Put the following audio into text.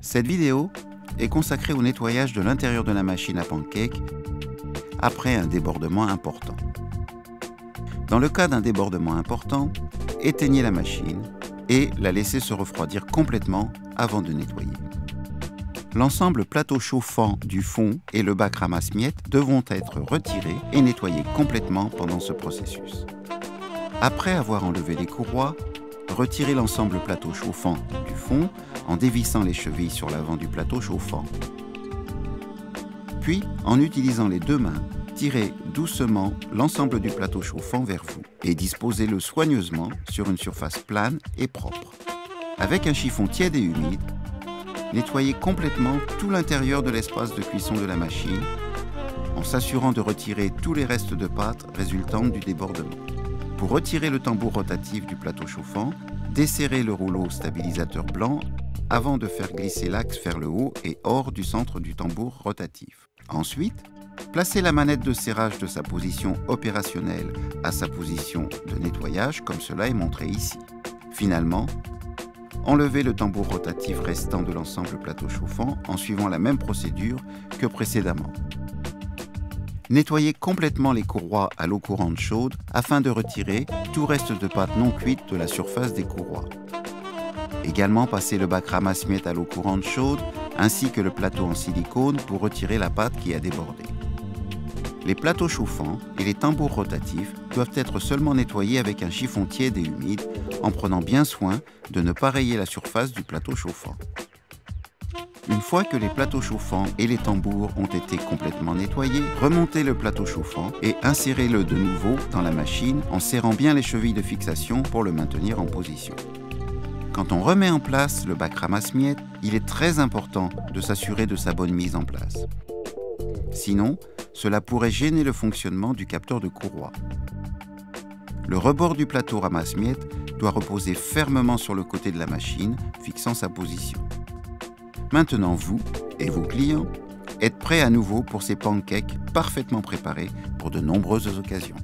Cette vidéo est consacrée au nettoyage de l'intérieur de la machine à pancakes après un débordement important. Dans le cas d'un débordement important, éteignez la machine et la laissez se refroidir complètement avant de nettoyer. L'ensemble plateau chauffant du fond et le bac ramasse-miettes devront être retirés et nettoyés complètement pendant ce processus. Après avoir enlevé les courroies, retirez l'ensemble plateau chauffant du fond en dévissant les chevilles sur l'avant du plateau chauffant. Puis, en utilisant les deux mains, tirez doucement l'ensemble du plateau chauffant vers vous et disposez-le soigneusement sur une surface plane et propre. Avec un chiffon tiède et humide, nettoyez complètement tout l'intérieur de l'espace de cuisson de la machine en s'assurant de retirer tous les restes de pâte résultant du débordement. Pour retirer le tambour rotatif du plateau chauffant, desserrez le rouleau stabilisateur blanc avant de faire glisser l'axe vers le haut et hors du centre du tambour rotatif. Ensuite, placez la manette de serrage de sa position opérationnelle à sa position de nettoyage comme cela est montré ici. Finalement, enlevez le tambour rotatif restant de l'ensemble plateau chauffant en suivant la même procédure que précédemment. Nettoyez complètement les courroies à l'eau courante chaude afin de retirer tout reste de pâte non cuite de la surface des courroies. Également, passez le bac ramasse-miettes à l'eau courante chaude ainsi que le plateau en silicone pour retirer la pâte qui a débordé. Les plateaux chauffants et les tambours rotatifs doivent être seulement nettoyés avec un chiffon tiède et humide en prenant bien soin de ne pas rayer la surface du plateau chauffant. Une fois que les plateaux chauffants et les tambours ont été complètement nettoyés, remontez le plateau chauffant et insérez-le de nouveau dans la machine en serrant bien les chevilles de fixation pour le maintenir en position. Quand on remet en place le bac ramasse-miettes, il est très important de s'assurer de sa bonne mise en place. Sinon, cela pourrait gêner le fonctionnement du capteur de courroie. Le rebord du plateau ramasse-miettes doit reposer fermement sur le côté de la machine, fixant sa position. Maintenant, vous et vos clients êtes prêts à nouveau pour ces pancakes parfaitement préparés pour de nombreuses occasions.